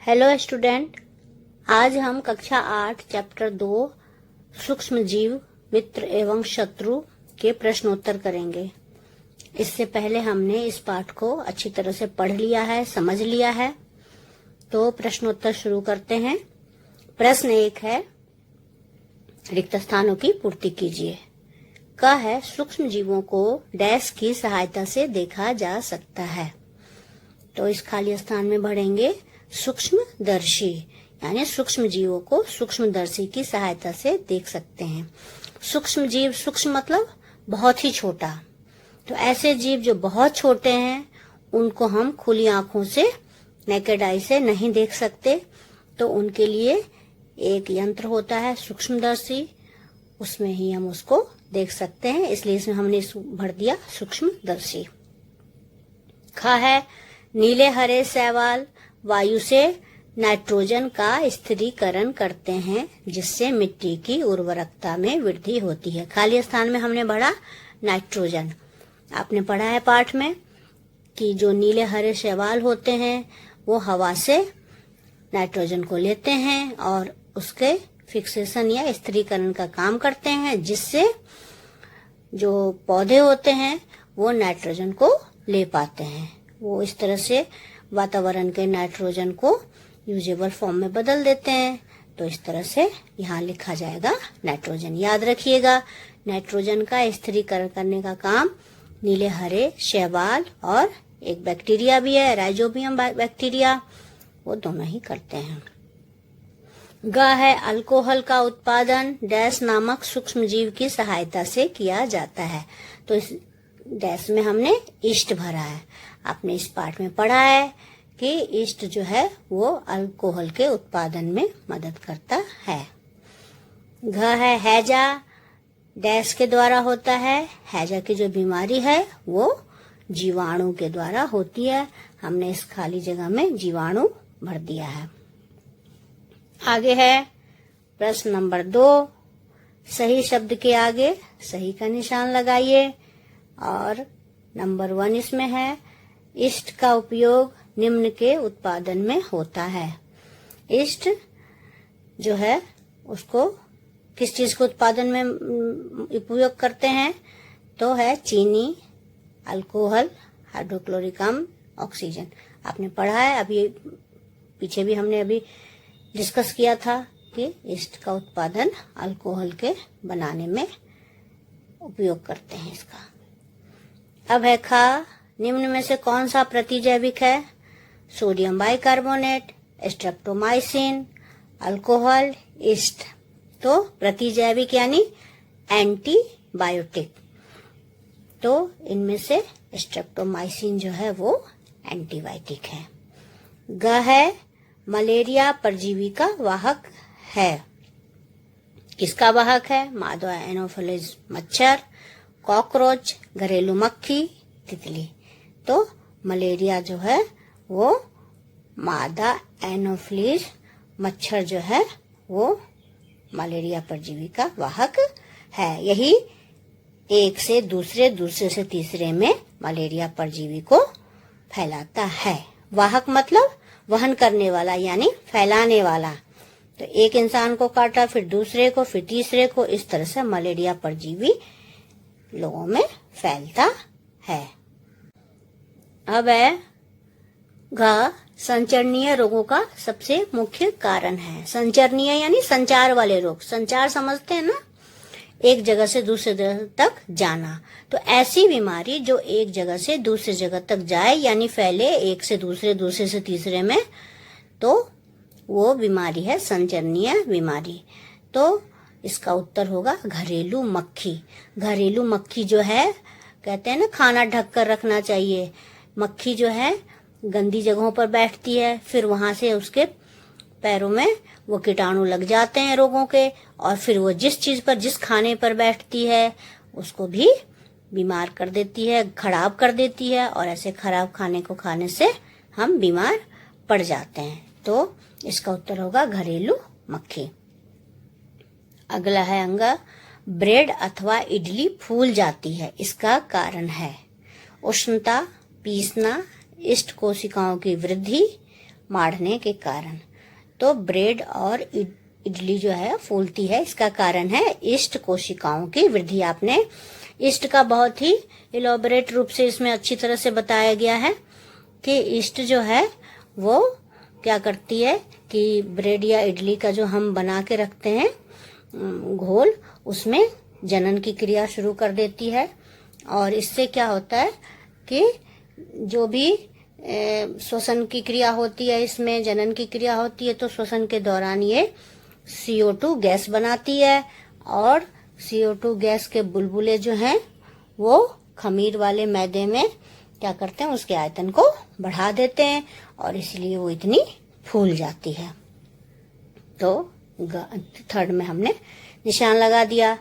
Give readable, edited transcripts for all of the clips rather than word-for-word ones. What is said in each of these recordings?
Hello student, आज हम कक्षा 8 चैप्टर 2 सूक्ष्म जीव मित्र एवं शत्रु के प्रश्नोत्तर करेंगे। इससे पहले हमने इस पाठ को अच्छी तरह से पढ़ लिया है, समझ लिया है। तो प्रश्नोत्तर शुरू करते हैं। प्रश्न 1 है, रिक्त स्थानों की पूर्ति कीजिए। क है, सूक्ष्म जीवों को डैश की सहायता से देखा जा सकता है। तो इस खाली स्थान में भरेंगे सूक्ष्मदर्शी, यानी सूक्ष्म जीवों को सूक्ष्मदर्शी की सहायता से देख सकते हैं। सूक्ष्म जीव, सूक्ष्म मतलब बहुत ही छोटा। तो ऐसे जीव जो बहुत छोटे हैं उनको हम खुली आंखों से, नेकेड आई से नहीं देख सकते। तो उनके लिए एक यंत्र होता है सूक्ष्मदर्शी, उसमें ही हम उसको देख सकते हैं, इसलिए इसमें हमने भर दिया सूक्ष्मदर्शी। ख है, नीले हरे शैवाल वायु से नाइट्रोजन का स्थिरीकरण करते हैं, जिससे मिट्टी की उर्वरकता में वृद्धि होती है। खाली स्थान में हमने भरा नाइट्रोजन। आपने पढ़ा है पाठ में कि जो नीले हरे शैवाल होते हैं वो हवा से नाइट्रोजन को लेते हैं और उसके फिक्सेशन या स्थिरीकरण का काम करते हैं, जिससे जो पौधे होते हैं वो नाइट्रोजन को ले पाते हैं। वो इस तरह से वातावरण के नाइट्रोजन को यूजेबल फॉर्म में बदल देते हैं। तो इस तरह से यहाँ लिखा जाएगा नाइट्रोजन। याद रखिएगा, नाइट्रोजन का स्थिरीकरण करने का काम नीले हरे शैवाल और एक बैक्टीरिया भी है, राइजोबियम बैक्टीरिया, वो दोनों ही करते हैं। ग है, अल्कोहल का उत्पादन डैश नामक सूक्ष्म जीव की सहायता से किया जाता है। तो इस डैश में हमने ईस्ट भरा है। आपने इस पाठ में पढ़ा है कि ईस्ट जो है वो अल्कोहल के उत्पादन में मदद करता है। घ है, हैजा डैश के द्वारा होता है। हैजा की जो बीमारी है वो जीवाणु के द्वारा होती है। हमने इस खाली जगह में जीवाणु भर दिया है। आगे है प्रश्न नंबर 2। सही शब्द के आगे सही का निशान लगाइए। और नंबर 1 इसमें है, ईस्ट का उपयोग निम्न के उत्पादन में होता है। ईस्ट जो है उसको किस चीज के उत्पादन में उपयोग करते हैं? तो है चीनी, अल्कोहल, हाइड्रोक्लोरिक अम्ल, ऑक्सीजन। आपने पढ़ा है, अभी पीछे भी हमने अभी डिस्कस किया था कि ईस्ट का उत्पादन अल्कोहल के बनाने में उपयोग करते हैं इसका। अब है खा, निम्न में से कौन सा प्रतिजैविक है? Sodium bicarbonate, streptomycin, alcohol, east. तो प्रतिजैविक यानी एंटीबायोटिक। तो इनमें से स्ट्रेप्टोमाइसिन जो है वो एंटीबायोटिक है। ग है, मलेरिया परजीवी का वाहक है। किसका वाहक है? मादा एनोफिलिस मच्छर, कॉकरोच, घरेलू मक्खी, तितली। तो मलेरिया जो है वो मादा एनोफिलिस मच्छर जो है वो मलेरिया परजीवी का वाहक है। यही एक से दूसरे, दूसरे से तीसरे में मलेरिया परजीवी को फैलाता है। वाहक मतलब वहन करने वाला, यानी फैलाने वाला। तो एक इंसान को काटा, फिर दूसरे को, फिर तीसरे को, इस तरह से मलेरिया परजीवी लोगों में फैलता है। अब है घ, संचरणीय रोगों का सबसे मुख्य कारण है। संचरणीय यानी संचार वाले रोग। संचार समझते हैं ना, एक जगह से दूसरे जगह तक जाना। तो ऐसी बीमारी जो एक जगह से दूसरी जगह तक जाए, यानी फैले एक से दूसरे, दूसरे से तीसरे में, तो वो बीमारी है संचरणीय बीमारी। तो इसका उत्तर होगा घरेलू मक्खी। घरेलू मक्खी जो है, कहते हैं ना खाना ढक कर रखना चाहिए। मक्खी जो है गंदी जगहों पर बैठती है, फिर वहां से उसके पैरों में वो कीटाणु लग जाते हैं रोगों के, और फिर वो जिस चीज पर, जिस खाने पर बैठती है उसको भी बीमार कर देती है, खराब कर देती है। और ऐसे खराब खाने को खाने से हम बीमार पड़ जाते हैं। तो इसका उत्तर होगा घरेलू मक्खी। अगला है अंग, ब्रेड अथवा इडली फूल जाती है, इसका कारण है उष्णता, पीसना, इष्ट कोशिकाओं की वृद्धि, माढ़ने के कारण। तो ब्रेड और इडली जो है फूलती है, इसका कारण है ईस्ट कोशिकाओं की वृद्धि। आपने ईस्ट का बहुत ही इलॉबरेट रूप से इसमें अच्छी तरह से बताया गया है कि ईस्ट जो है वो क्या करती है कि ब्रेड या इडली का जो हम बना के रखते हैं घोल, उसमें जनन की क्रिया शुरू कर देती है। और इससे क्या होता है कि जो भी श्वसन की क्रिया होती है, इसमें जनन की क्रिया होती है, तो श्वसन के दौरान ये CO2 गैस बनाती है और CO2 गैस के बुलबुले जो हैं वो खमीर वाले मैदे में क्या करते हैं, उसके आयतन को बढ़ा देते हैं और इसलिए वो इतनी फूल जाती है। तो थर्ड में हमने निशान लगा दिया।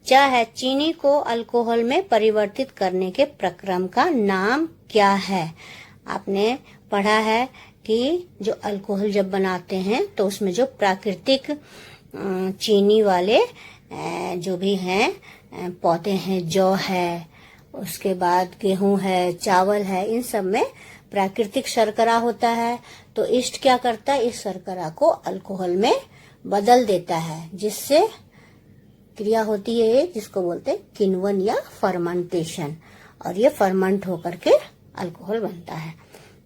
क्या है? चीनी को अल्कोहल में परिवर्तित करने के प्रक्रम का नाम क्या है? आपने पढ़ा है कि जो अल्कोहल जब बनाते हैं तो उसमें जो प्राकृतिक चीनी वाले जो भी हैं पौधे हैं, जौ है, उसके बाद गेहूं है, चावल है, इन सब में प्राकृतिक शर्करा होता है। तो ईस्ट क्या करता है, इस शर्करा को अल्कोहल में बदल देता है, जिससे क्रिया होती है जिसको बोलते हैं किण्वन या फर्मेंटेशन, और ये फर्मेंट होकर के अल्कोहल बनता है।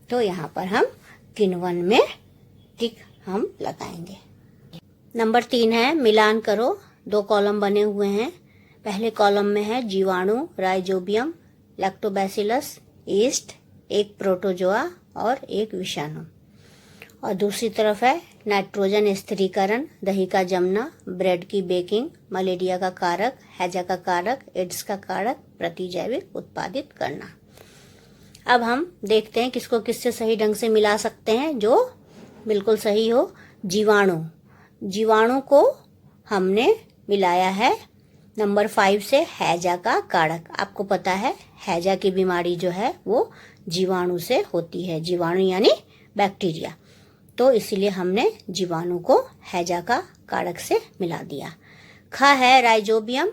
तो यहाँ पर हम किण्वन में टिक हम लगाएंगे। नंबर 3 है मिलान करो। 2 कॉलम बने हुए हैं। पहले कॉलम में है जीवाणु, राइजोबियम, लैक्टोबैसिलस, ईस्ट, एक प्रोटोजोआ और एक विषाणु। और दूसरी तरफ है नाइट्रोजन स्थिरीकरण, दही का जमना, ब्रेड की बेकिंग, मलेरिया का कारक, हैजा का कारक, एड्स का कारक, प्रतिजैविक उत्पादित करना। अब हम देखते हैं किसको किससे सही ढंग से मिला सकते हैं जो बिल्कुल सही हो। जीवाणु को हमने मिलाया है नंबर 5 से हैजा का कारक। आपको पता है हैजा की बीमारी जो है वो जीवाणु से होती है, जीवाणु यानी बैक्टीरिया। तो इसीलिए हमने जीवाणु को हैजा का कारक से मिला दिया। खा है राइजोबियम।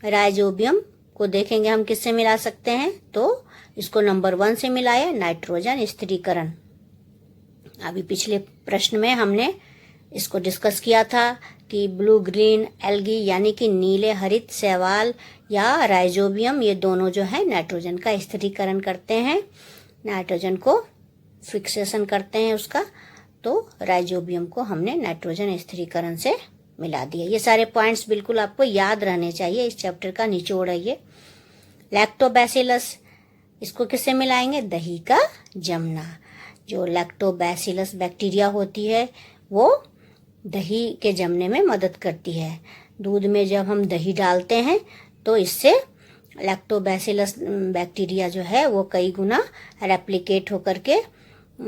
राइजोबियम को देखेंगे हम किससे मिला सकते हैं, तो इसको नंबर 1 से मिलाया, नाइट्रोजन स्थिरीकरण। अभी पिछले प्रश्न में हमने इसको डिस्कस किया था कि ब्लू ग्रीन एल्गी यानी कि नीले हरित शैवाल या राइजोबियम, ये दोनों जो है नाइट्रोजन का स्थिरीकरण करते हैं, नाइट्रोजन को फिक्सेशन करते हैं उसका। तो राइजोबियम को हमने नाइट्रोजन स्थिरीकरण से मिला दिया। ये सारे पॉइंट्स बिल्कुल आपको याद रहने चाहिए, इस चैप्टर का निचोड़ है ये। लैक्टोबैसिलस, इसको किससे मिलाएंगे, दही का जमना। जो लैक्टोबैसिलस बैक्टीरिया होती है वो दही के जमने में मदद करती है। दूध में जब हम दही डालते हैं तो इससे लैक्टोबैसिलस बैक्टीरिया जो है वो कई गुना रेप्लिकेट होकर के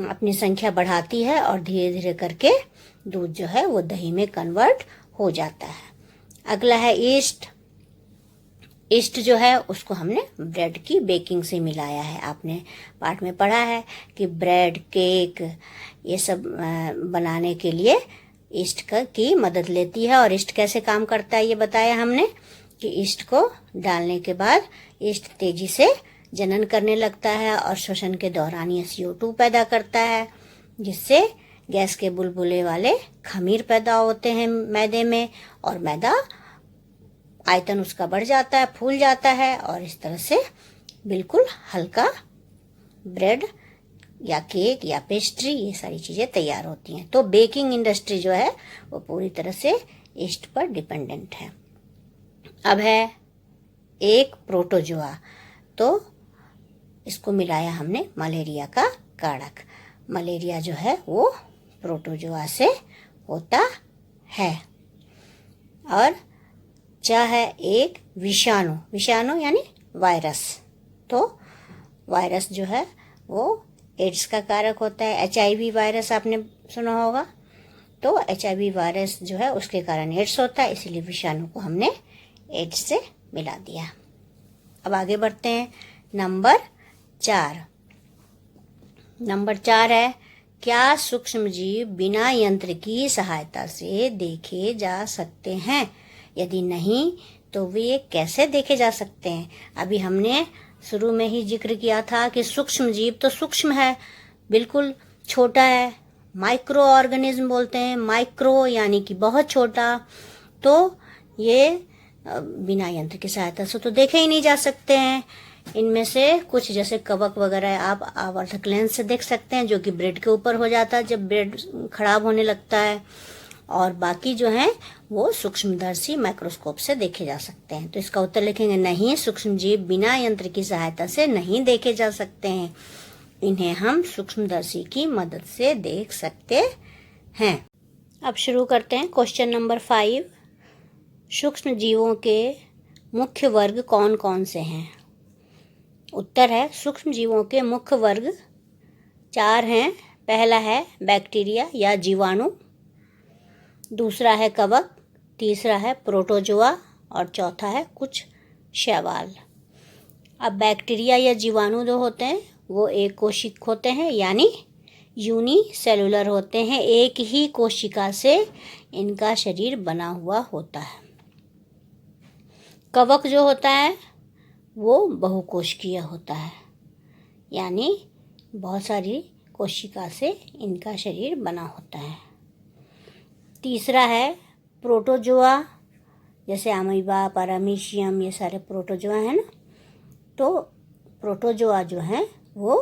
अपनी संख्या बढ़ाती है और धीरे धीरे करके दूध जो है वो दही में कन्वर्ट हो जाता है। अगला है ईस्ट। ईस्ट जो है उसको हमने ब्रेड की बेकिंग से मिलाया है। आपने पाठ में पढ़ा है कि ब्रेड, केक, ये सब बनाने के लिए ईस्ट की मदद लेती है। और ईस्ट कैसे काम करता है ये बताया हमने कि ईस्ट को डालने के बाद ईस्ट तेजी से जनन करने लगता है और श्वसन के दौरान ये CO2 पैदा करता है, जिससे गैस के बुलबुले वाले खमीर पैदा होते हैं मैदे में, और मैदा आयतन उसका बढ़ जाता है, फूल जाता है, और इस तरह से बिल्कुल हल्का ब्रेड या केक या पेस्ट्री ये सारी चीजें तैयार होती हैं। तो बेकिंग इंडस्ट्री जो है वो पूरी तरह से ईस्ट पर डिपेंडेंट है। अब है एक प्रोटोजोआ। तो इसको मिलाया हमने मलेरिया का कारक। मलेरिया जो है वो प्रोटोजोआ से होता है। और क्या है एक विषाणु। विषाणु यानी वायरस। तो वायरस जो है वो एड्स का कारक होता है। HIV वायरस आपने सुना होगा। तो HIV वायरस जो है उसके कारण एड्स होता है, इसीलिए विषाणु को हमने एड्स से मिला दिया। अब आगे बढ़ते हैं। नंबर 4। नंबर 4 है क्या सूक्ष्मजीव बिना यंत्र की सहायता से देखे जा सकते हैं? यदि नहीं तो वे कैसे देखे जा सकते हैं? अभी हमने शुरू में ही जिक्र किया था कि सूक्ष्म जीव तो सूक्ष्म है, बिल्कुल छोटा है, माइक्रो ऑर्गेनिज्म बोलते हैं। माइक्रो यानी कि बहुत छोटा, तो ये बिना यंत्र की सहायता से तो देखे ही नहीं जा सकते हैं। इनमें से कुछ जैसे कवक वगैरह आप आवर्धक लेंस से देख सकते हैं, जो कि ब्रेड के ऊपर हो जाता है जब ब्रेड खराब होने लगता है, और बाकी जो हैं वो सूक्ष्मदर्शी माइक्रोस्कोप से देखे जा सकते हैं। तो इसका उत्तर लिखेंगे नहीं, सूक्ष्मजीव बिना यंत्र की सहायता से नहीं देखे जा सकते हैं, इन्हें हम सूक्ष्मदर्शी की मदद से देख सकते हैं। अब शुरू करते हैं क्वेश्चन नंबर 5। सूक्ष्म जीवों के मुख्य वर्ग कौन कौन से हैं? उत्तर है सूक्ष्म जीवों के मुख्य वर्ग 4 हैं। पहला है बैक्टीरिया या जीवाणु, दूसरा है कवक, तीसरा है प्रोटोजोआ और चौथा है कुछ शैवाल। अब बैक्टीरिया या जीवाणु जो होते हैं वो एक कोशिक होते हैं, यानी यूनिसेलुलर होते हैं। एक ही कोशिका से इनका शरीर बना हुआ होता है। कवक जो होता है वो बहुकोशिकीय होता है, यानी बहुत सारी कोशिका से इनका शरीर बना होता है। तीसरा है प्रोटोजोआ, जैसे अमीबा, पैरामीशियम, ये सारे प्रोटोजोआ हैं ना। तो प्रोटोजोआ जो हैं वो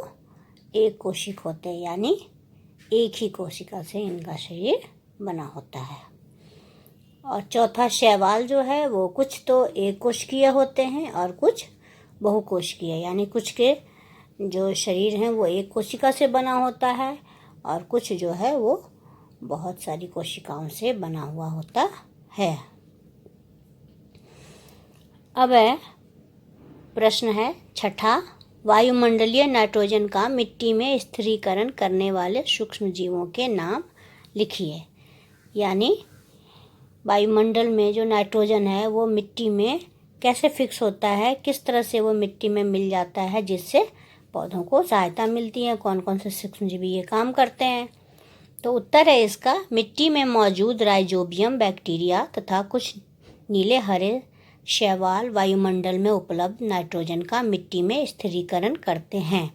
एक कोशिक होते हैं, यानी एक ही कोशिका से इनका शरीर बना होता है। और चौथा शैवाल जो है वो कुछ तो एक कोशिकीय होते हैं और कुछ बहुकोशिकीय, यानी कुछ के जो शरीर हैं वो एक कोशिका से बना होता है और कुछ जो है वो बहुत सारी कोशिकाओं से बना हुआ होता है। अब प्रश्न है छठा, वायुमंडलीय नाइट्रोजन का मिट्टी में स्थिरीकरण करने वाले सूक्ष्म जीवों के नाम लिखिए। यानी वायुमंडल में जो नाइट्रोजन है वो मिट्टी में कैसे फिक्स होता है, किस तरह से वो मिट्टी में मिल जाता है जिससे पौधों को सहायता मिलती है, कौन कौन से सूक्ष्मजीवी ये काम करते हैं। तो उत्तर है इसका, मिट्टी में मौजूद राइजोबियम बैक्टीरिया तथा कुछ नीले हरे शैवाल वायुमंडल में उपलब्ध नाइट्रोजन का मिट्टी में स्थिरीकरण करते हैं,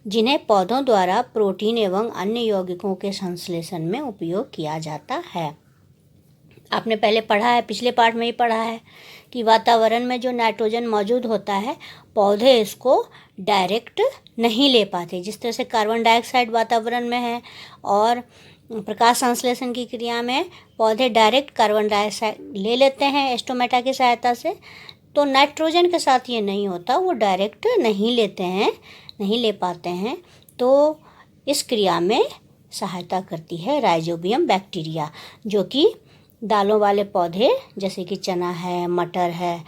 जिन्हें पौधों द्वारा प्रोटीन एवं अन्य यौगिकों के संश्लेषण में उपयोग किया जाता है। आपने पहले पढ़ा है, पिछले पार्ट में ही पढ़ा है कि वातावरण में जो नाइट्रोजन मौजूद होता है पौधे इसको डायरेक्ट नहीं ले पाते। जिस तरह से कार्बन डाइऑक्साइड वातावरण में है और प्रकाश संश्लेषण की क्रिया में पौधे डायरेक्ट कार्बन डाइऑक्साइड ले लेते हैं स्टोमेटा की सहायता से, तो नाइट्रोजन के साथ ये नहीं होता, वो डायरेक्ट नहीं लेते हैं, नहीं ले पाते हैं। तो इस क्रिया में सहायता करती है राइजोबियम बैक्टीरिया, जो कि दालों वाले पौधे जैसे कि चना है, मटर है,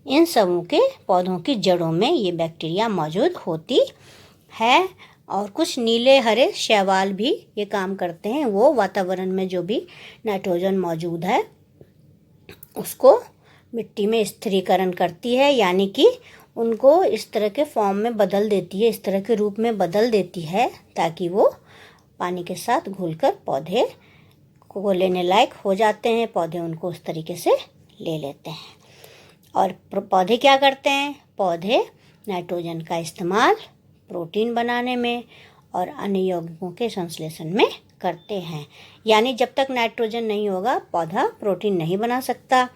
इन सबों के पौधों की जड़ों में ये बैक्टीरिया मौजूद होती है। और कुछ नीले हरे शैवाल भी ये काम करते हैं, वो वातावरण में जो भी नाइट्रोजन मौजूद है उसको मिट्टी में स्थिरीकरण करती है, यानी कि उनको इस तरह के फॉर्म में बदल देती है, इस तरह के रूप में बदल देती है ताकि वो पानी के साथ घुलकर पौधे को लेने लायक हो जाते हैं। पौधे उनको उस तरीके से ले लेते हैं। और पौधे क्या करते हैं? पौधे नाइट्रोजन का इस्तेमाल प्रोटीन बनाने में और अन्य यौगिकों के संश्लेषण में करते हैं। यानी जब तक नाइट्रोजन नहीं होगा पौधा प्रोटीन नहीं बना सकता।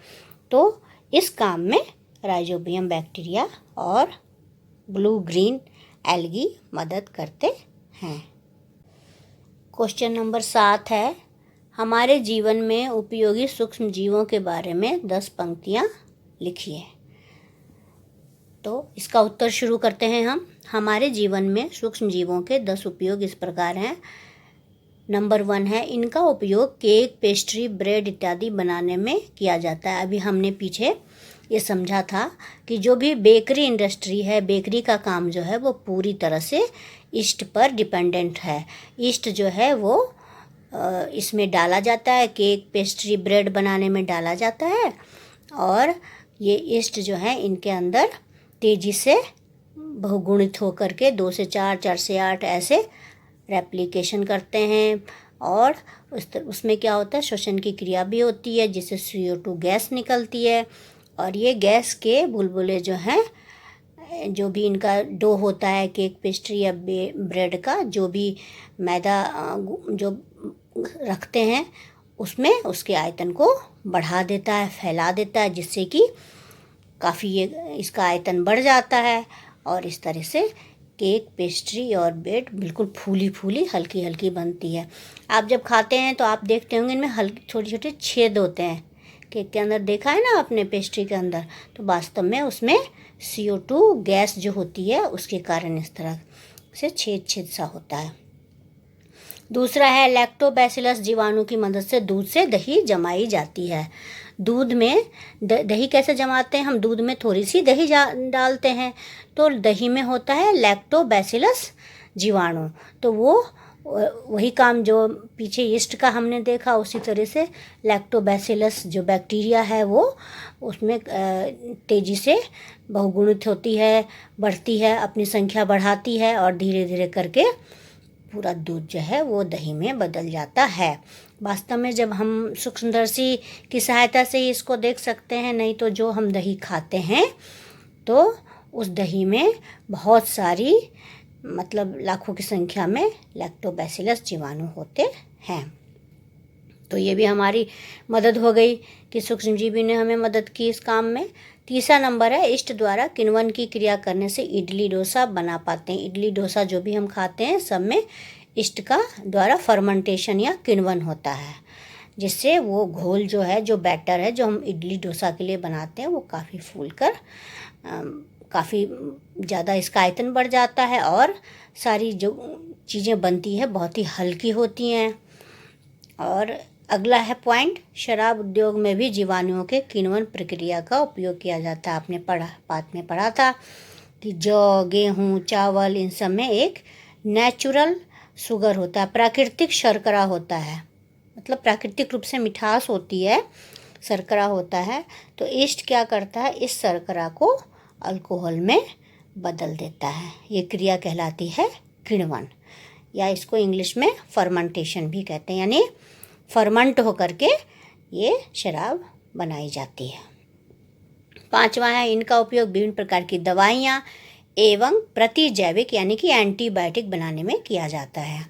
तो इस काम में राइजोबियम बैक्टीरिया और ब्लू ग्रीन एल्गी मदद करते हैं। क्वेश्चन नंबर 7 है, हमारे जीवन में उपयोगी सूक्ष्म जीवों के बारे में 10 पंक्तियाँ लिखिए। तो इसका उत्तर शुरू करते हैं हम। हमारे जीवन में सूक्ष्म जीवों के 10 उपयोग इस प्रकार हैं। नंबर 1 है, इनका उपयोग केक, पेस्ट्री, ब्रेड इत्यादि बनाने में किया जाता है। अभी हमने पीछे ये समझा था कि जो भी बेकरी इंडस्ट्री है, बेकरी का काम जो है वो पूरी तरह से ईस्ट पर डिपेंडेंट है। ईस्ट जो है वो इसमें डाला जाता है, केक, पेस्ट्री, ब्रेड बनाने में डाला जाता है। और ये ईस्ट जो है इनके अंदर तेज़ी से बहुगुणित होकर के 2 से 4, 4 से 8 ऐसे रेप्लिकेशन करते हैं। और उसमें क्या होता है, श्वसन की क्रिया भी होती है जिससे CO2 गैस निकलती है। और ये गैस के बुलबुले जो हैं जो भी इनका डो होता है केक पेस्ट्री या ब्रेड का, जो भी मैदा जो रखते हैं उसमें उसके आयतन को बढ़ा देता है, फैला देता है, जिससे कि काफ़ी ये इसका आयतन बढ़ जाता है और इस तरह से केक पेस्ट्री और ब्रेड बिल्कुल फूली फूली हल्की हल्की बनती है। आप जब खाते हैं तो आप देखते होंगे इनमें हल्के छोटे छोटे छेद होते हैं। केक के अंदर देखा है ना आपने, पेस्ट्री के अंदर, तो वास्तव में उसमें CO2 गैस जो होती है उसके कारण इस तरह से छेद छेद सा होता है। दूसरा है लैक्टोबैसिलस जीवाणु की मदद से दूध से दही जमाई जाती है। दूध में दही कैसे जमाते हैं हम? दूध में थोड़ी सी दही डालते हैं तो दही में होता है लैक्टोबैसिलस जीवाणु, तो वो वही काम जो पीछे यीस्ट का हमने देखा उसी तरह से लैक्टोबैसिलस जो बैक्टीरिया है वो उसमें तेज़ी से बहुगुणित होती है, बढ़ती है, अपनी संख्या बढ़ाती है और धीरे धीरे करके पूरा दूध जो है वो दही में बदल जाता है। वास्तव में जब हम सूक्ष्मदर्शी की सहायता से ही इसको देख सकते हैं, नहीं तो जो हम दही खाते हैं तो उस दही में बहुत सारी मतलब लाखों की संख्या में लैक्टोबैसिलस जीवाणु होते हैं। तो ये भी हमारी मदद हो गई कि सूक्ष्मजीवी ने हमें मदद की इस काम में। तीसरा नंबर है ईस्ट द्वारा किण्वन की क्रिया करने से इडली डोसा बना पाते हैं। इडली डोसा जो भी हम खाते हैं सब में ईस्ट का द्वारा फर्मेंटेशन या किण्वन होता है, जिससे वो घोल जो है, जो बैटर है जो हम इडली डोसा के लिए बनाते हैं, वो काफ़ी फूल कर काफ़ी ज़्यादा इसका आयतन बढ़ जाता है और सारी जो चीज़ें बनती है बहुत ही हल्की होती हैं। और अगला है पॉइंट, शराब उद्योग में भी जीवाणुओं के किण्वन प्रक्रिया का उपयोग किया जाता है। आपने बात में पढ़ा था कि जौ, गेहूँ, चावल, इन सब में एक नेचुरल शुगर होता है, प्राकृतिक शर्करा होता है, मतलब प्राकृतिक रूप से मिठास होती है, शर्करा होता है। तो ईस्ट क्या करता है, इस शर्करा को अल्कोहल में बदल देता है। ये क्रिया कहलाती है किण्वन, या इसको इंग्लिश में फर्मेंटेशन भी कहते हैं, यानी फर्मेंट होकर के ये शराब बनाई जाती है। पांचवा है इनका उपयोग विभिन्न प्रकार की दवाइयाँ एवं प्रतिजैविक यानी कि एंटीबायोटिक बनाने में किया जाता है।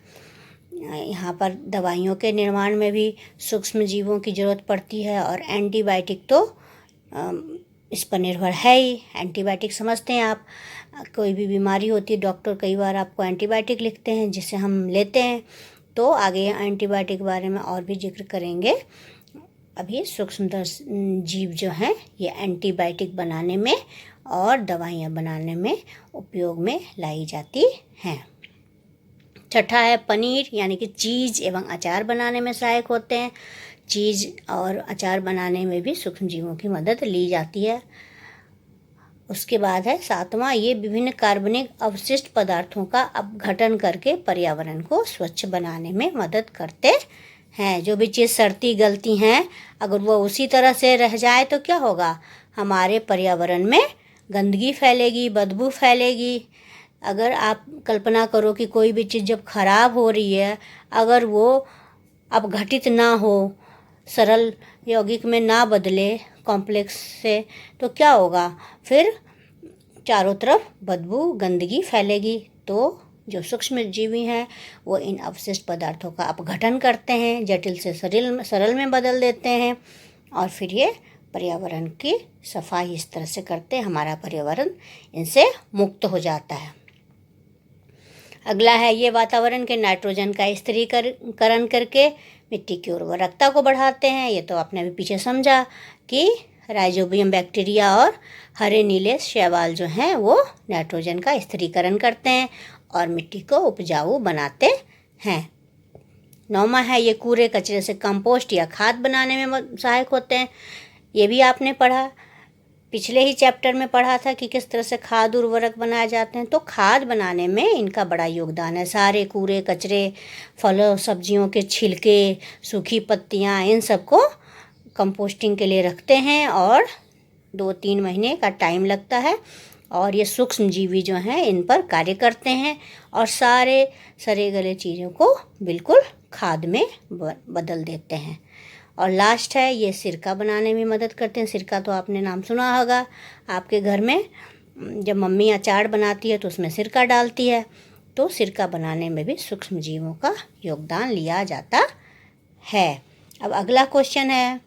यहाँ पर दवाइयों के निर्माण में भी सूक्ष्म जीवों की ज़रूरत पड़ती है और एंटीबायोटिक तो इस पर निर्भर है ही। एंटीबायोटिक समझते हैं आप, कोई भी बीमारी होती है डॉक्टर कई बार आपको एंटीबायोटिक लिखते हैं जिसे हम लेते हैं, तो आगे एंटीबायोटिक के बारे में और भी जिक्र करेंगे। अभी सूक्ष्मदर्शी जीव जो हैं ये एंटीबायोटिक बनाने में और दवाइयाँ बनाने में उपयोग में लाई जाती हैं। छठा है पनीर यानी कि चीज़ एवं अचार बनाने में सहायक होते हैं। चीज़ और अचार बनाने में भी सूक्ष्मजीवों की मदद ली जाती है। उसके बाद है सातवां, ये विभिन्न कार्बनिक अवशिष्ट पदार्थों का अपघटन करके पर्यावरण को स्वच्छ बनाने में मदद करते हैं। जो भी चीज़ सड़ती गलती हैं अगर वो उसी तरह से रह जाए तो क्या होगा, हमारे पर्यावरण में गंदगी फैलेगी, बदबू फैलेगी। अगर आप कल्पना करो कि कोई भी चीज़ जब खराब हो रही है, अगर वो अपघटित ना हो, सरल यौगिक में ना बदले कॉम्प्लेक्स से, तो क्या होगा, फिर चारों तरफ बदबू गंदगी फैलेगी। तो जो सूक्ष्म जीवी हैं वो इन अवशिष्ट पदार्थों का अपघटन करते हैं, जटिल से सरल में बदल देते हैं और फिर ये पर्यावरण की सफाई इस तरह से करते हैं, हमारा पर्यावरण इनसे मुक्त हो जाता है। अगला है ये वातावरण के नाइट्रोजन का स्थिरीकरण करके मिट्टी की उर्वरकता को बढ़ाते हैं। ये तो आपने अभी पीछे समझा कि राइजोबियम बैक्टीरिया और हरे नीले शैवाल जो हैं वो नाइट्रोजन का स्थिरीकरण करते हैं और मिट्टी को उपजाऊ बनाते हैं। नौवां है ये कूड़े कचरे से कंपोस्ट या खाद बनाने में सहायक होते हैं। ये भी आपने पढ़ा, पिछले ही चैप्टर में पढ़ा था कि किस तरह से खाद उर्वरक बनाए जाते हैं। तो खाद बनाने में इनका बड़ा योगदान है। सारे कूड़े कचरे, फलों सब्जियों के छिलके, सूखी पत्तियाँ, इन सबको कंपोस्टिंग के लिए रखते हैं और 2-3 महीने का टाइम लगता है और ये सूक्ष्म जीवी जो हैं इन पर कार्य करते हैं और सारे सरे गले चीज़ों को बिल्कुल खाद में बदल देते हैं। और लास्ट है ये सिरका बनाने में मदद करते हैं। सिरका तो आपने नाम सुना होगा, आपके घर में जब मम्मी अचार बनाती है तो उसमें सिरका डालती है, तो सिरका बनाने में भी सूक्ष्म जीवों का योगदान लिया जाता है। अब अगला क्वेश्चन है,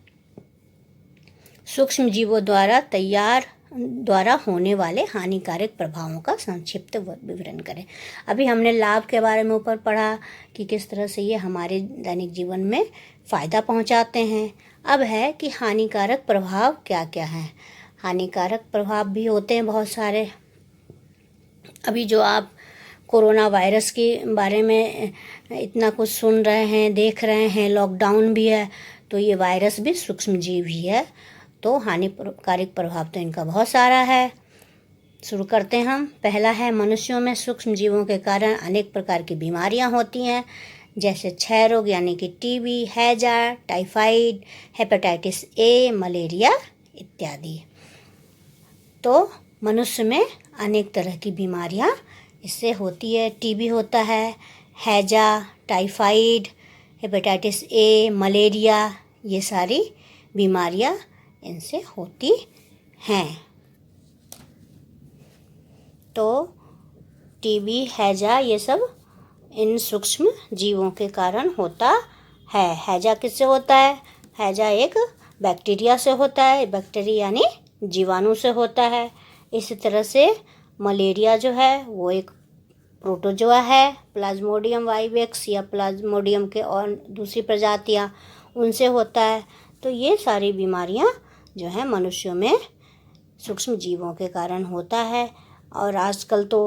सूक्ष्म जीवों द्वारा होने वाले हानिकारक प्रभावों का संक्षिप्त विवरण करें। अभी हमने लाभ के बारे में ऊपर पढ़ा कि किस तरह से ये हमारे दैनिक जीवन में फ़ायदा पहुंचाते हैं। अब है कि हानिकारक प्रभाव क्या क्या हैं। हानिकारक प्रभाव भी होते हैं बहुत सारे। अभी जो आप कोरोना वायरस के बारे में इतना कुछ सुन रहे हैं, देख रहे हैं, लॉकडाउन भी है, तो ये वायरस भी सूक्ष्म जीव ही है। तो हानिकारक प्रभाव तो इनका बहुत सारा है। शुरू करते हैं हम। पहला है, मनुष्यों में सूक्ष्म जीवों के कारण अनेक प्रकार की बीमारियां होती हैं, जैसे क्षय रोग यानी कि टीबी, हैजा, टाइफाइड, हेपेटाइटिस ए, मलेरिया इत्यादि। तो मनुष्य में अनेक तरह की बीमारियां इससे होती है। टीबी होता है, हैजा, टाइफाइड, हेपेटाइटिस ए, मलेरिया, ये सारी बीमारियां इनसे होती हैं। तो टीबी, हैजा ये सब इन सूक्ष्म जीवों के कारण होता है। हैजा किससे होता है? हैजा एक बैक्टीरिया से होता है, बैक्टीरिया यानी जीवाणु से होता है। इसी तरह से मलेरिया जो है वो एक प्रोटोजोआ है, प्लाज्मोडियम वाइवेक्स या प्लाज्मोडियम के और दूसरी प्रजातियां, उनसे होता है। तो ये सारी बीमारियां जो है मनुष्यों में सूक्ष्म जीवों के कारण होता है। और आजकल तो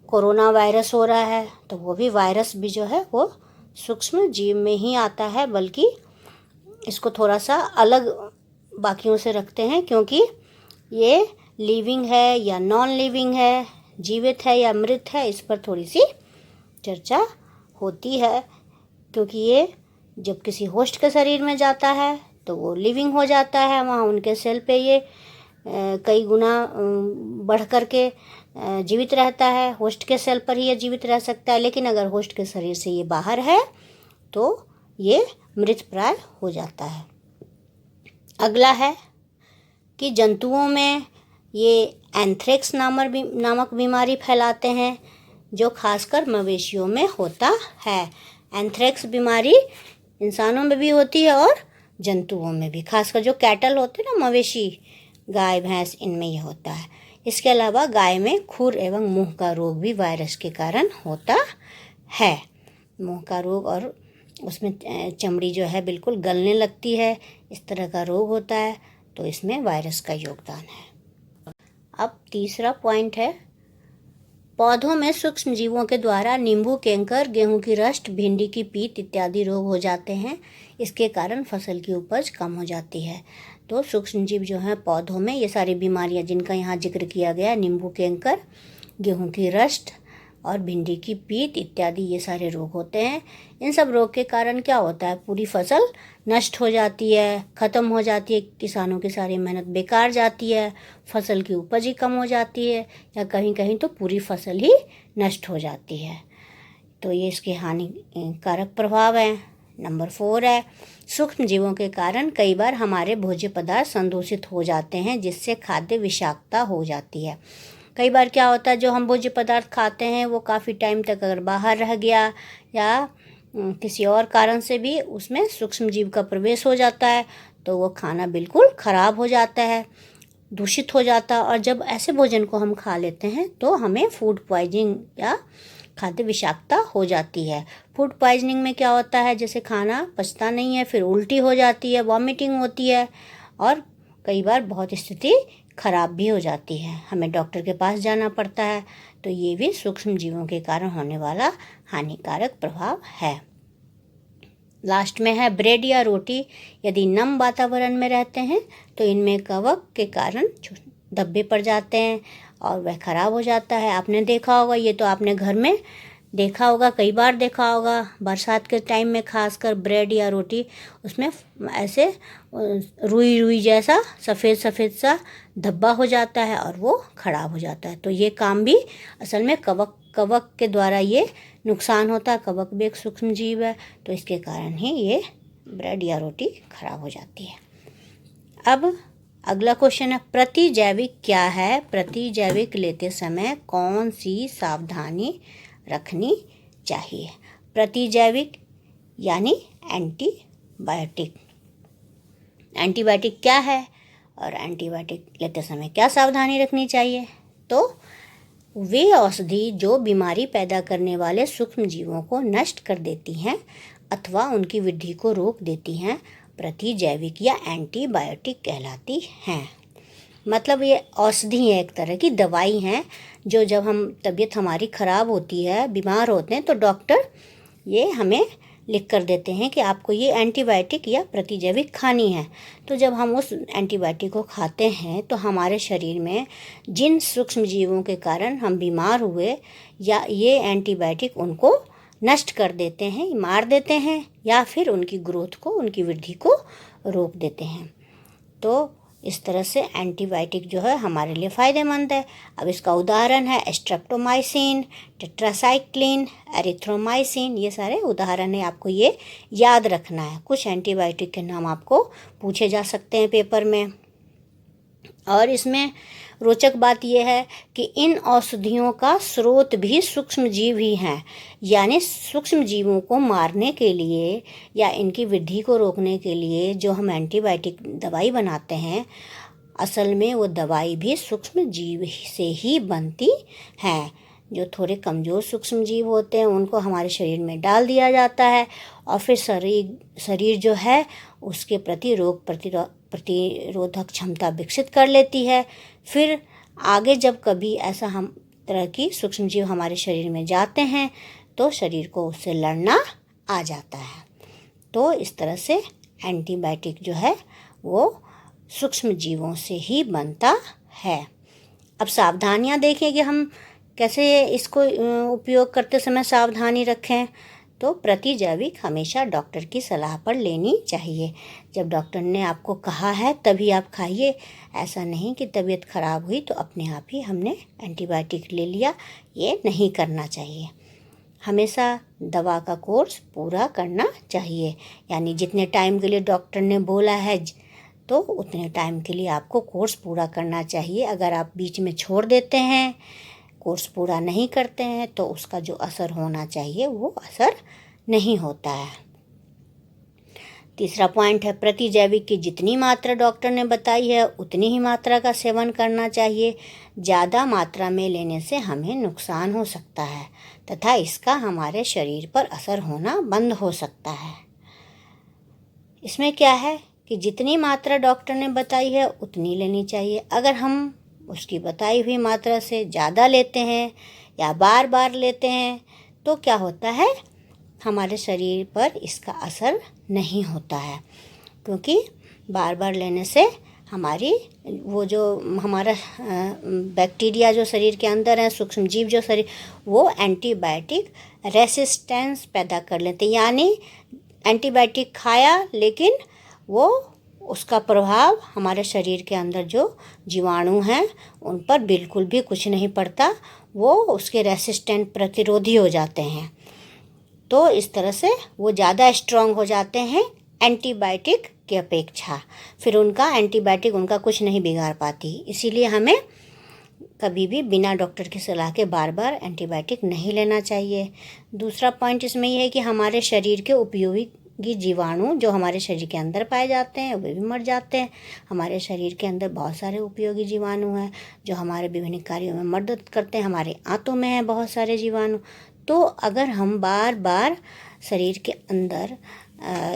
कोरोना वायरस हो रहा है, तो वो भी वायरस भी जो है वो सूक्ष्म जीव में ही आता है, बल्कि इसको थोड़ा सा अलग बाकियों से रखते हैं, क्योंकि ये लिविंग है या नॉन लिविंग है, जीवित है या मृत है, इस पर थोड़ी सी चर्चा होती है। क्योंकि ये जब किसी होस्ट के शरीर में जाता है तो वो लिविंग हो जाता है, वहाँ उनके सेल पे ये कई गुना बढ़ कर के जीवित रहता है। होस्ट के सेल पर ही ये जीवित रह सकता है, लेकिन अगर होस्ट के शरीर से ये बाहर है तो ये मृत प्राय हो जाता है। अगला है कि जंतुओं में ये एंथ्रेक्स नामक बीमारी फैलाते हैं, जो खासकर मवेशियों में होता है। एंथ्रेक्स बीमारी इंसानों में भी होती है और जंतुओं में भी, खासकर जो कैटल होते हैं ना, मवेशी, गाय भैंस, इनमें ये होता है। इसके अलावा गाय में खुर एवं मुंह का रोग भी वायरस के कारण होता है। मुंह का रोग, और उसमें चमड़ी जो है बिल्कुल गलने लगती है, इस तरह का रोग होता है। तो इसमें वायरस का योगदान है। अब तीसरा पॉइंट है, पौधों में सूक्ष्म जीवों के द्वारा नींबू कैंकर, गेहूं की रस्ट, भिंडी की पीत इत्यादि रोग हो जाते हैं। इसके कारण फसल की उपज कम हो जाती है। तो सूक्ष्म जीव जो हैं पौधों में, ये सारी बीमारियां जिनका यहाँ जिक्र किया गया, नींबू कैंकर, गेहूं की रस्ट और भिंडी की पीत इत्यादि, ये सारे रोग होते हैं। इन सब रोग के कारण क्या होता है, पूरी फसल नष्ट हो जाती है, ख़त्म हो जाती है, किसानों की सारी मेहनत बेकार जाती है, फसल की उपज ही कम हो जाती है, या कहीं कहीं तो पूरी फसल ही नष्ट हो जाती है। तो ये इसके हानिकारक प्रभाव हैं। नंबर 4 है, सूक्ष्म जीवों के कारण कई बार हमारे भोज्य पदार्थ संदूषित हो जाते हैं, जिससे खाद्य विषाक्तता हो जाती है। कई बार क्या होता है, जो हम भोज्य पदार्थ खाते हैं वो काफ़ी टाइम तक अगर बाहर रह गया या किसी और कारण से भी उसमें सूक्ष्म जीव का प्रवेश हो जाता है, तो वो खाना बिल्कुल ख़राब हो जाता है, दूषित हो जाता है। और जब ऐसे भोजन को हम खा लेते हैं तो हमें फूड पॉइजनिंग या खाद्य विषाक्तता हो जाती है। फूड पॉइजनिंग में क्या होता है, जैसे खाना पचता नहीं है, फिर उल्टी हो जाती है, वॉमिटिंग होती है, और कई बार बहुत स्थिति खराब भी हो जाती है, हमें डॉक्टर के पास जाना पड़ता है। तो ये भी सूक्ष्म जीवों के कारण होने वाला हानिकारक प्रभाव है। लास्ट में है, ब्रेड या रोटी यदि नम वातावरण में रहते हैं तो इनमें कवक के कारण धब्बे पड़ जाते हैं और वह खराब हो जाता है। आपने देखा होगा, ये तो आपने घर में देखा होगा, कई बार देखा होगा, बरसात के टाइम में खासकर ब्रेड या रोटी, उसमें ऐसे रुई रुई जैसा सफ़ेद सफ़ेद सा धब्बा हो जाता है और वो खराब हो जाता है। तो ये काम भी असल में कवक के द्वारा ये नुकसान होता है। कवक भी एक सूक्ष्म जीव है, तो इसके कारण ही ये ब्रेड या रोटी खराब हो जाती है। अब अगला क्वेश्चन है प्रतिजैविक क्या है? प्रतिजैविक लेते समय कौन सी सावधानी रखनी चाहिए? प्रतिजैविक यानी एंटीबायोटिक। एंटीबायोटिक क्या है और एंटीबायोटिक लेते समय क्या सावधानी रखनी चाहिए? तो वे औषधि जो बीमारी पैदा करने वाले सूक्ष्म जीवों को नष्ट कर देती हैं अथवा उनकी वृद्धि को रोक देती हैं प्रतिजैविक या एंटीबायोटिक कहलाती हैं। मतलब ये औषधि है, एक तरह की दवाई हैं जो जब हम तबीयत हमारी ख़राब होती है, बीमार होते हैं, तो डॉक्टर ये हमें लिख कर देते हैं कि आपको ये एंटीबायोटिक या प्रतिजैविक खानी है। तो जब हम उस एंटीबायोटिक को खाते हैं तो हमारे शरीर में जिन सूक्ष्म जीवों के कारण हम बीमार हुए या ये एंटीबायोटिक उनको नष्ट कर देते हैं, मार देते हैं या फिर उनकी ग्रोथ को, उनकी वृद्धि को रोक देते हैं। तो इस तरह से एंटीबायोटिक जो है हमारे लिए फ़ायदेमंद है। अब इसका उदाहरण है स्ट्रेप्टोमाइसिन, टेट्रासाइक्लिन, एरिथ्रोमाइसिन, ये सारे उदाहरण है। आपको ये याद रखना है। कुछ एंटीबायोटिक के नाम आपको पूछे जा सकते हैं पेपर में। और इसमें रोचक बात यह है कि इन औषधियों का स्रोत भी सूक्ष्म जीव ही हैं। यानी सूक्ष्म जीवों को मारने के लिए या इनकी वृद्धि को रोकने के लिए जो हम एंटीबायोटिक दवाई बनाते हैं, असल में वो दवाई भी सूक्ष्म जीव से ही बनती है। जो थोड़े कमज़ोर सूक्ष्म जीव होते हैं उनको हमारे शरीर में डाल दिया जाता है और फिर शरीर जो है उसके प्रति रोग प्रतिरोधक क्षमता विकसित कर लेती है। फिर आगे जब कभी ऐसा हम तरह की सूक्ष्म जीव हमारे शरीर में जाते हैं तो शरीर को उससे लड़ना आ जाता है। तो इस तरह से एंटीबायोटिक जो है वो सूक्ष्म जीवों से ही बनता है। अब सावधानियां देखें कि हम कैसे इसको उपयोग करते समय सावधानी रखें। तो प्रतिजैविक हमेशा डॉक्टर की सलाह पर लेनी चाहिए। जब डॉक्टर ने आपको कहा है तभी आप खाइए। ऐसा नहीं कि तबीयत ख़राब हुई तो अपने आप ही हमने एंटीबायोटिक ले लिया, ये नहीं करना चाहिए। हमेशा दवा का कोर्स पूरा करना चाहिए। यानी जितने टाइम के लिए डॉक्टर ने बोला है तो उतने टाइम के लिए आपको कोर्स पूरा करना चाहिए। अगर आप बीच में छोड़ देते हैं, कोर्स पूरा नहीं करते हैं, तो उसका जो असर होना चाहिए वो असर नहीं होता है। तीसरा पॉइंट है प्रतिजैविक की जितनी मात्रा डॉक्टर ने बताई है उतनी ही मात्रा का सेवन करना चाहिए। ज़्यादा मात्रा में लेने से हमें नुकसान हो सकता है तथा इसका हमारे शरीर पर असर होना बंद हो सकता है। इसमें क्या है कि जितनी मात्रा डॉक्टर ने बताई है उतनी लेनी चाहिए। अगर हम उसकी बताई हुई मात्रा से ज़्यादा लेते हैं या बार बार लेते हैं तो क्या होता है, हमारे शरीर पर इसका असर नहीं होता है। क्योंकि बार बार लेने से हमारी वो जो हमारा बैक्टीरिया जो शरीर के अंदर है, सूक्ष्म जीव जो शरीर, वो एंटीबायोटिक रेसिस्टेंस पैदा कर लेते हैं। यानी एंटीबायोटिक खाया लेकिन वो उसका प्रभाव हमारे शरीर के अंदर जो जीवाणु हैं उन पर बिल्कुल भी कुछ नहीं पड़ता। वो उसके रेसिस्टेंट प्रतिरोधी हो जाते हैं। तो इस तरह से वो ज़्यादा स्ट्रांग हो जाते हैं एंटीबायोटिक की अपेक्षा। फिर उनका एंटीबायोटिक उनका कुछ नहीं बिगाड़ पाती। इसीलिए हमें कभी भी बिना डॉक्टर की सलाह के बार बार एंटीबायोटिक नहीं लेना चाहिए। दूसरा पॉइंट इसमें यह है कि हमारे शरीर के उपयोगी जीवाणु जो हमारे शरीर के अंदर पाए जाते हैं वे भी मर जाते हैं। हमारे शरीर के अंदर बहुत सारे उपयोगी जीवाणु हैं जो हमारे विभिन्न कार्यों में मदद करते हैं। हमारे आंतों में हैं बहुत सारे जीवाणु। तो अगर हम बार बार शरीर के अंदर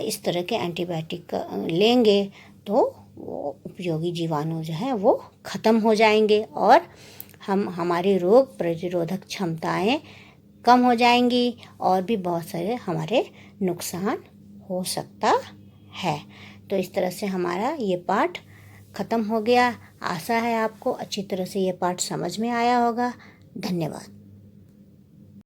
इस तरह के एंटीबायोटिक लेंगे तो वो उपयोगी जीवाणु जो है वो ख़त्म हो जाएंगे और हमारी रोग प्रतिरोधक क्षमताएं कम हो जाएंगी और भी बहुत सारे हमारे नुकसान हो सकता है। तो इस तरह से हमारा ये पाठ ख़त्म हो गया। आशा है आपको अच्छी तरह से ये पाठ समझ में आया होगा। धन्यवाद।